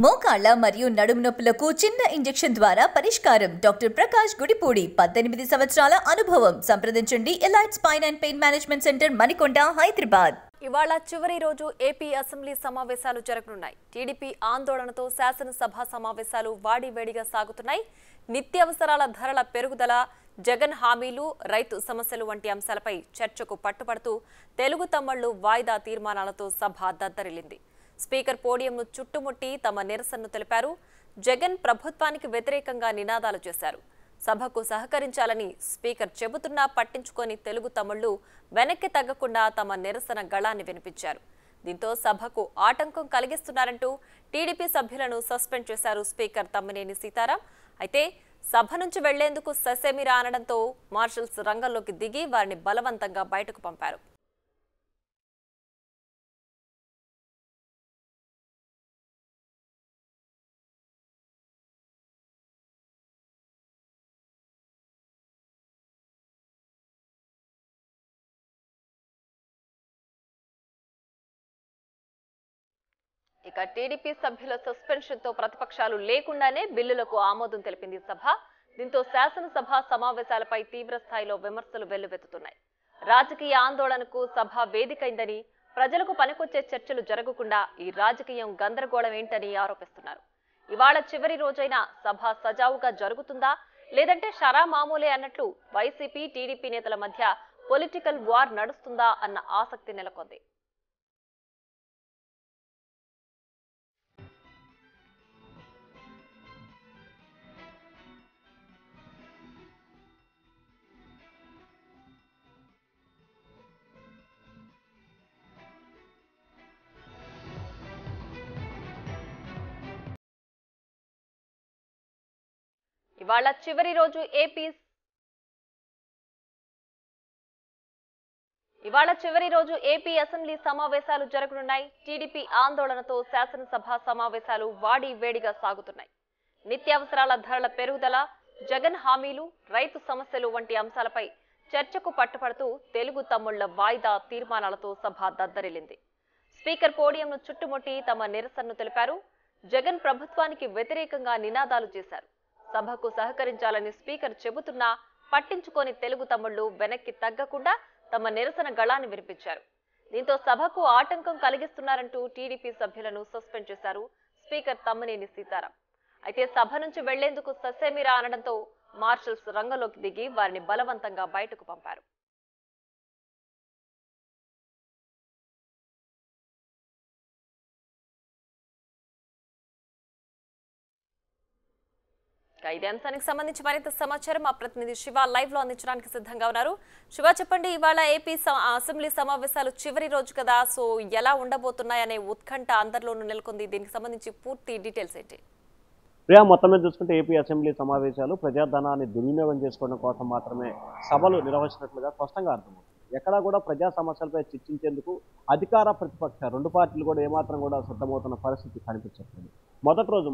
మోకాళ్ళ మరియు నడుము నొప్పులకు చిన్న ఇంజెక్షన్ ద్వారా పరిష్కారం. డాక్టర్ ప్రకాష్ గుడిపూడి 18 సంవత్సరాల అనుభవం. సంప్రదించండి elite spine and pain management centre Manikonda, Hyderabad. ఇవాళ చివరి రోజు ఏపీ అసెంబ్లీ సమావేశాలు జరగనున్నాయి. టీడీపీ ఆందోళనతో శాసనసభ సమావేశాలు వాడివేడిగా సాగుతున్నాయి. నిత్యావసరాల ధరల పెరుగుదల, జగన్ హామీలు, రైతు సమస్యలు వంటి అంశాలపై చర్చకు పట్టుబడుతూ తెలుగు తమ్ముళ్లు వాయిదా తీర్మానాలతో సభ దద్దరిల్లింది. స్పీకర్ పోడియంను చుట్టుముట్టి తమ నిరసనను తెలిపారు. జగన్ ప్రభుత్వానికి వ్యతిరేకంగా నినాదాలు చేశారు. సభకు సహకరించాలని స్పీకర్ చెబుతున్నా పట్టించుకొని తెలుగు తమ్ముళ్లు వెనక్కి తగ్గకుండా తమ నిరసన గళాన్ని వినిపించారు. దీంతో సభకు ఆటంకం కలిగిస్తున్నారంటూ టీడీపీ సభ్యులను సస్పెండ్ చేశారు స్పీకర్ తమ్మినేని సీతారాం. అయితే సభ నుంచి వెళ్లేందుకు ససేమిరా అనడంతో మార్షల్స్ రంగంలోకి దిగి వారిని బలవంతంగా బయటకు పంపారు. ఇక టీడీపీ సభ్యుల సస్పెన్షన్ తో ప్రతిపక్షాలు లేకుండానే బిల్లులకు ఆమోదం తెలిపింది సభ. దీంతో శాసనసభ సమావేశాలపై తీవ్ర స్థాయిలో విమర్శలు వెల్లువెత్తుతున్నాయి. రాజకీయ ఆందోళనకు సభ వేదికైందని, ప్రజలకు పనికొచ్చే చర్చలు జరగకుండా ఈ రాజకీయం గందరగోళం ఏంటని ఆరోపిస్తున్నారు. ఇవాళ చివరి రోజైన సభ సజావుగా జరుగుతుందా లేదంటే షరా మామూలే అన్నట్లు వైసీపీ టీడీపీ నేతల మధ్య పొలిటికల్ వార్ నడుస్తుందా అన్న ఆసక్తి నెలకొంది. ఇవాళ చివరి రోజు ఏపీ అసెంబ్లీ సమావేశాలు జరగనున్నాయి. టీడీపీ ఆందోళనతో శాసనసభ సమావేశాలు వాడివేడిగా సాగుతున్నాయి. నిత్యావసరాల ధరల పెరుగుదల, జగన్ హామీలు, రైతు సమస్యలు వంటి అంశాలపై చర్చకు పట్టుపడుతూ తెలుగు తమ్ముళ్ల వాయిదా తీర్మానాలతో సభ దద్దరిల్లింది. స్పీకర్ పోడియంను చుట్టుముట్టి తమ నిరసనను తెలిపారు. జగన్ ప్రభుత్వానికి వ్యతిరేకంగా నినాదాలు చేశారు. సభకు సహకరించాలని స్పీకర్ చెబుతున్నా పట్టించుకొని తెలుగు తమ్ముళ్లు వెనక్కి తగ్గకుండా తమ నిరసన గళాన్ని వినిపించారు. దీంతో సభకు ఆటంకం కలిగిస్తున్నారంటూ టీడీపీ సభ్యులను సస్పెండ్ చేశారు స్పీకర్ తమ్మినేని సీతారాం. అయితే సభ నుంచి వెళ్లేందుకు ససేమిరా అనడంతో మార్షల్స్ రంగంలోకి దిగి వారిని బలవంతంగా బయటకు పంపారు. ఇదే అంశానికి సంబంధించి మరింత సమాచారం మా ప్రతినిధి శివ లైవ్ లో అందించడానికి సిద్ధంగా ఉన్నారు. శివ, చెప్పండి, ఇవాళ ఏపీ అసెంబ్లీ సమావేశాలు చివరి రోజు కదా, సో ఎలా ఉండబోతున్నాయనే ఉత్కంఠ అందరిలోనూ నెలకొంది. దీనికి సంబంధించి పూర్తి డీటెయిల్స్ ఏంటి? ప్రియా, మొత్తం మీద చూసుకుంటే ఏపీ అసెంబ్లీ సమావేశాలు ప్రజాధనాన్ని దుర్వినియోగం చేసుకోవడం కోసం మాత్రమే సభలు నిర్వహించినట్లుగా స్పష్టంగా అర్థమవుతుంది. ఎక్కడా కూడా ప్రజా సమస్యలపై చర్చించేందుకు అధికార ప్రతిపక్ష రెండు పార్టీలు కూడా ఏమాత్రం కూడా సిద్ధమవుతున్న పరిస్థితి కనిపించట్లేదు. మొదటి రోజు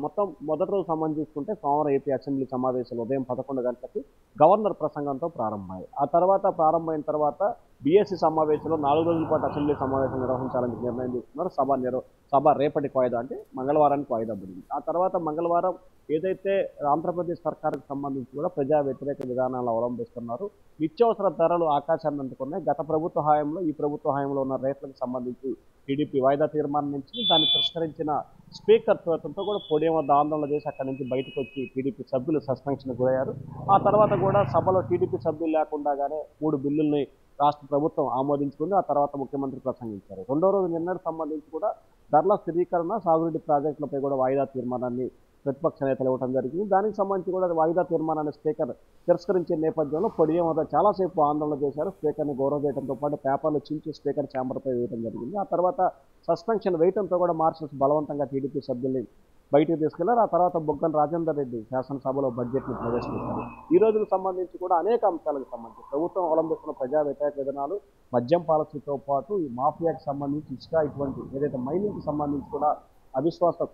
సంబంధించి చూసుకుంటే సోమవారం ఏపీ అసెంబ్లీ సమావేశాలు ఉదయం 11 గంటలకి గవర్నర్ ప్రసంగంతో ప్రారంభమయ్యాయి. ఆ తర్వాత ప్రారంభమైన తర్వాత బీఎస్సీ సమావేశంలో 4 రోజుల పాటు అసెంబ్లీ సమావేశం నిర్వహించాలని నిర్ణయం తీసుకున్నారు. సభ రేపటికి వాయిదా, అంటే మంగళవారానికి వాయిదా పడింది. ఆ తర్వాత మంగళవారం ఏదైతే ఆంధ్రప్రదేశ్ సర్కారుకు సంబంధించి కూడా ప్రజా వ్యతిరేక విధానాలు అవలంబిస్తున్నారు. నిత్యావసర ధరలు ఆకాశాన్ని అందుకున్నాయి. గత ప్రభుత్వ హయాంలో ఈ ప్రభుత్వ హయాంలో ఉన్న రేట్లకు సంబంధించి టీడీపీ వాయిదా తీర్మానం నుంచి దాన్ని తిరస్కరించిన స్పీకర్ తో కూడా పోడియం వద్ద ఆందోళన చేసి అక్కడి నుంచి బయటకు వచ్చి టీడీపీ సభ్యులు సస్పెన్షన్ గురయ్యారు. ఆ తర్వాత కూడా సభలో టీడీపీ సభ్యులు లేకుండానే 3 బిల్లుల్ని రాష్ట్ర ప్రభుత్వం ఆమోదించుకుంది. ఆ తర్వాత ముఖ్యమంత్రి ప్రసంగించారు. రెండో రోజు నిన్నటికి సంబంధించి కూడా ధరల స్థిరీకరణ, సాగునీటి ప్రాజెక్టులపై కూడా వాయిదా తీర్మానాన్ని ప్రతిపక్ష నేతలు ఇవ్వడం జరిగింది. దానికి సంబంధించి కూడా వాయిదా తీర్మానాన్ని స్పీకర్ తిరస్కరించే నేపథ్యంలో పొడియం వద్ద చాలాసేపు ఆందోళన చేశారు. స్పీకర్ని గౌరవ చేయడంతో పాటు పేపర్లు చించి స్పీకర్ ఛాంబర్పై వేయడం జరిగింది. ఆ తర్వాత సస్పెన్షన్ వేయడంతో కూడా మార్షల్స్ బలవంతంగా టీడీపీ సభ్యుల్ని బయటకు తీసుకెళ్లారు. ఆ తర్వాత బుగ్గన రాజేందర్ రెడ్డి శాసనసభలో బడ్జెట్ను ప్రవేశపెట్టారు. ఈ రోజుకు సంబంధించి కూడా అనేక అంశాలకు సంబంధించి ప్రభుత్వం అవలంబిస్తున్న ప్రజా వ్యతిరేక విధానాలు, మద్యం పాలసీతో పాటు ఈ మాఫియాకి సంబంధించి ఇసుక, ఇటువంటి ఏదైతే మైనింగ్కి సంబంధించి కూడా అవిశ్వాస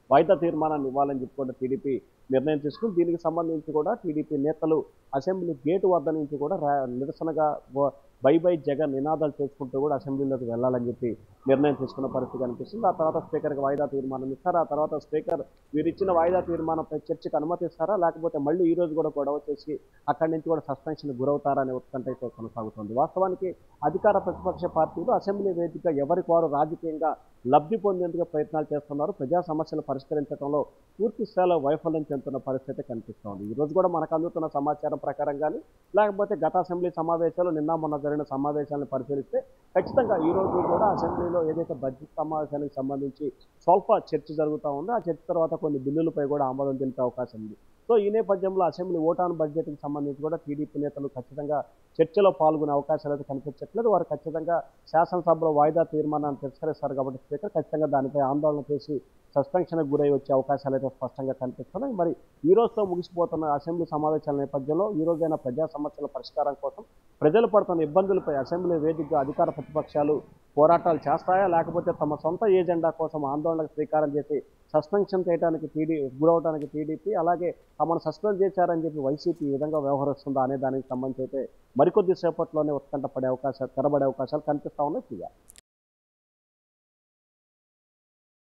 వాయిదా తీర్మానాన్ని ఇవ్వాలని చెప్పి కూడా టీడీపీ నిర్ణయం తీసుకుని దీనికి సంబంధించి కూడా టీడీపీ నేతలు అసెంబ్లీ గేటు వద్ద నుంచి కూడా నిరసనగా బై జగన్ నినాదాలు చేసుకుంటూ కూడా అసెంబ్లీలోకి వెళ్ళాలని చెప్పి నిర్ణయం తీసుకున్న పరిస్థితి కనిపిస్తుంది. ఆ తర్వాత స్పీకర్కి వాయిదా తీర్మానం ఇస్తారు. ఆ తర్వాత స్పీకర్ వీరిచ్చిన వాయిదా తీర్మానంపై చర్చకు అనుమతిస్తారా, లేకపోతే మళ్ళీ ఈ రోజు కూడా గొడవ చేసి అక్కడి నుంచి కూడా సస్పెన్షన్ గురవుతారా అనే ఉత్కంఠ అయితే కొనసాగుతుంది. వాస్తవానికి అధికార ప్రతిపక్ష పార్టీలు అసెంబ్లీ వేదిక ఎవరికి వారు రాజకీయంగా లబ్ధి పొందేందుకు ప్రయత్నాలు చేస్తున్నారు. ప్రజా సమస్యలు పరిష్కరించడంలో పూర్తి స్థాయిలో వైఫల్యం చెందుతున్న పరిస్థితి కనిపిస్తోంది. ఈ రోజు కూడా మనకు అందుతున్న సమాచారం ప్రకారం కానీ లేకపోతే గత అసెంబ్లీ సమావేశాలు నిన్న మొన్న జరిగిన సమావేశాలను పరిశీలిస్తే ఖచ్చితంగా ఈ రోజు కూడా అసెంబ్లీలో ఏదైతే బడ్జెట్ సమావేశానికి సంబంధించి స్వల్ప చర్చ జరుగుతూ ఉందో ఆ చర్చ తర్వాత కొన్ని బిల్లులపై కూడా ఆమోదం తెలిపే అవకాశం ఉంది. సో ఈ నేపథ్యంలో అసెంబ్లీ ఓటాన్ బడ్జెట్కి సంబంధించి కూడా టీడీపీ నేతలు ఖచ్చితంగా చర్చలో పాల్గొనే అవకాశాలు అయితే కనిపించట్లేదు. వారు ఖచ్చితంగా శాసనసభలో వాయిదా తీర్మానాన్ని తిరస్కరిస్తారు కాబట్టి స్పీకర్ ఖచ్చితంగా దానిపై ఆందోళన చేసి సస్పెన్షన్కి గురై వచ్చే అవకాశాలు అయితే స్పష్టంగా కనిపిస్తున్నాయి. మరి ఈ రోజుతో ముగిసిపోతున్న అసెంబ్లీ సమావేశాల నేపథ్యంలో ఈ రోజైనా ప్రజా సమస్యల పరిష్కారం కోసం ప్రజలు పడుతున్న ఇబ్బందులపై అసెంబ్లీ వేదికగా అధికార ప్రతిపక్షాలు పోరాటాలు చేస్తాయా, లేకపోతే తమ సొంత ఏజెండా కోసం ఆందోళనకు శ్రీకారం చేసి సస్పెన్షన్ చేయడానికి గురవడానికి టీడీపీ, అలాగే తమను సస్పెండ్ చేశారని చెప్పి వైసీపీ ఈ విధంగా వ్యవహరిస్తుందా అనే దానికి సంబంధించి అయితే మరికొద్ది సేపట్లోనే ఉత్కంఠ తెరబడే అవకాశాలు కనిపిస్తా ఉన్నాయి.